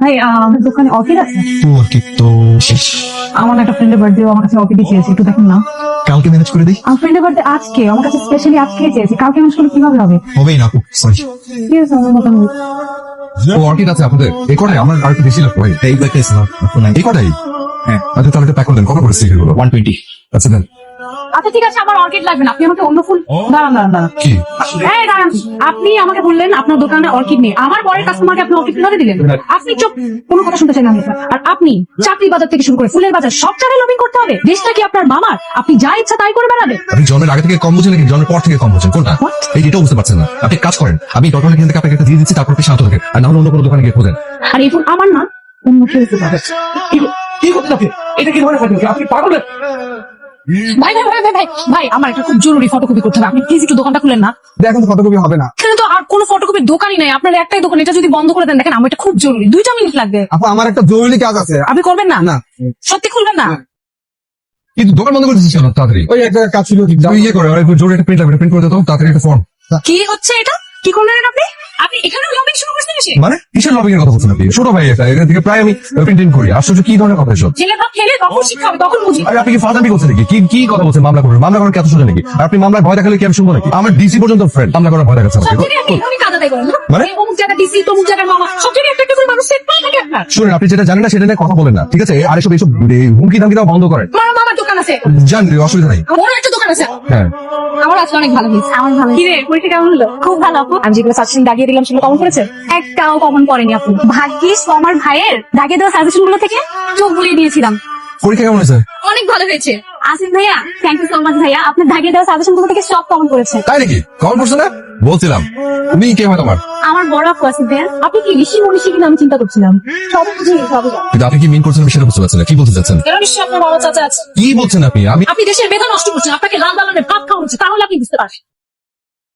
ভাই আমাদের দোকানে অর্কিড আছে? অর্কিড তো শেষ। আমার একটা ফ্রেন্ডের বার্থডে, আমার কাছে অর্কিড চেয়েছে, একটু দেখেন না। কালকে ম্যানেজ করে দিই। আমার ফ্রেন্ডের বার্থডে আজকে, আমার কাছে স্পেশালি আজকে চেয়েছে, কালকে ম্যানেজ করলে কিভাবে হবে? হবেই না আপু, সরি। ঠিক আছে, আমার মোটামুটি ও অর্কিড আছে আপনাদের? এই কটাই? আমার আর একটু বেশি লাগবে ভাই। এই কটাই ছিলাম, এই কটাই। হ্যাঁ আচ্ছা, তাহলে এটা প্যাক করে দেন। কত করে সিল গুলো? 120। আচ্ছা দেন। আচ্ছা ঠিক আছে, আমার অর্কিড লাগবে না, আপনি আমাকে অন্য ফুল। দাঁড়ান দাঁড়ান দাঁড়ান, কি? এই দাঁড়ান, আপনি আমাকে বললেন আপনার দোকানে অর্কিড নেই, আমার পরের কাস্টমারকে আপনি অর্কিড কিভাবে দিলেন? আপনি চুপ, কোনো কথা শুনতে চাই না আমি। আর আপনি চাকরি বাজার থেকে শুরু করে ফুলের বাজার সব জায়গায় লবিং করতে হবে? দেশটা কি আপনার মামার? আপনি যা ইচ্ছা তাই করে বেড়াবেন? আপনি জন্মের আগে থেকে কম বুঝেন নাকি জন্মের পর থেকে কম বুঝেন? কোনটা? এই এটাও বুঝতে পারছেন না। আপনি কাজ করেন, আমি দরকার এখান থেকে আপনাকে একটা দিয়ে দিচ্ছি, তারপর আপনি শান্ত থাকেন। আর না হলে অন্য কোনো দোকানে গিয়ে খোঁজেন। আর এই ফুল আমার না, অন্য কেউ দিতে পারবে। কি করতে আপনি? এটা কি ধরনের ফাইটিং? আপনি পাগল? ভাই ভাই ভাই ভাই ভাই ভাই, আমার একটা খুব জরুরি ফটোকপি করতে হবে, আপনি প্লিজ একটু দোকানটা খুলেন না। দেখুন ফটোকপি হবে না এখানে তো আর কোনো ফটোকপির দোকানই নাই, আপনার একটাই দোকান, এটা যদি বন্ধ করে দেন, দেখেন আমার এটা খুব জরুরি, 2 মিনিট লাগবে। আপু, আমার একটা জরুরি কাজ আছে। আপনি করবেন না? না। সত্যি খুলবেন না? কিন্তু দোকান বন্ধ করে দিচ্ছিস কেন? তাড়াতাড়ি ওই একটা কাজ ছিল, ইয়ে করে আর একটু জরুরি একটা প্রিন্ট লাগবে, প্রিন্ট করে দাও তাড়াতাড়ি একটা ফর্ম। কি হচ্ছে এটা? কি করলেন আপনি? আপনি এখানে লবিং শুরু করছেন এসে? মানে কিসের লবিং এর কথা বলছেন আপনি? ছোট ভাই এটা, এখান থেকে প্রায় আমি প্রিন্টিং করি। আশ্চর্য, কি ধরনের কথা এসব? ছেলে বা খেলে তখন শিক্ষা হবে, তখন বুঝি। আরে আপনি কি ফাদামি করছেন নাকি? কি কি কথা বলছেন? মামলা করবেন? মামলা করার কি এত সোজা নাকি? আর আপনি মামলায় ভয় দেখালে কি আমি শুনবো নাকি? আমার ডিসি পর্যন্ত ফ্রেন্ড, মামলা করার ভয় দেখাচ্ছে সব আমাকে। জায়গায় আপনি এখনই কাজ আদায় করেন না? মানে? এই অমুক জায়গা ডিসি, তমুক জায়গার মামা, সব জায়গায় একটা একটা করে মানুষ সেট পায় নাকি আপনার? শুনুন, আপনি যেটা জানেন না সেটা নিয়ে কথা বলেন না, ঠিক আছে? আর এসব হুমকি ধামকি দেওয়া বন্ধ করেন। আমার মামার দোকান আছে, জান, অসুবিধা নেই। আমার একটা দোকান আছে। হ্যাঁ আমার আজকে অনেক ভালো হয়েছে। আমার ভালো। কিরে, পরীক্ষা কেমন হলো? খুব ভালো আপু। আমি যেগুলো সাজেশন দাগিয়ে দিলাম সেগুলো কমন করেছে? একটাও কমন করেনি আপু। ভাগ্যিস আমার ভাইয়ের দাগিয়ে দেওয়া সাজেশন গুলো থেকে চোখ বুলিয়ে দিয়েছিলাম। পরীক্ষা কেমন হয়েছে? অনেক ভালো হয়েছে। আসিফ ভাইয়া, থ্যাংক ইউ সো মাচ ভাইয়া, আপনার দাগিয়ে দেওয়া সাজেশন গুলো থেকে সব কমন করেছে। তাই নাকি? কমন করছে না? বলছিলাম। তুমি কে হয় তোমার? আমার বড় আপু আসিফ ভাইয়া। আপনি কি ঋষি মনীষী কিনা আমি চিন্তা করছিলাম। সব বুঝি, সবই জানি। কিন্তু আপনি কি মিন করছেন আমি সেটা বুঝতে পারছেন না। কি বলতে চাচ্ছেন? এরা নিশ্চয়ই আপনার বড় চাচা আছে। কি বলছেন আপনি? আপনি দেশের বেতন নষ্ট করছেন, আপনাকে লাল দালানে ভাত খাওয়াচ্ছে, তাহলে আপনি বুঝতে পারছেন।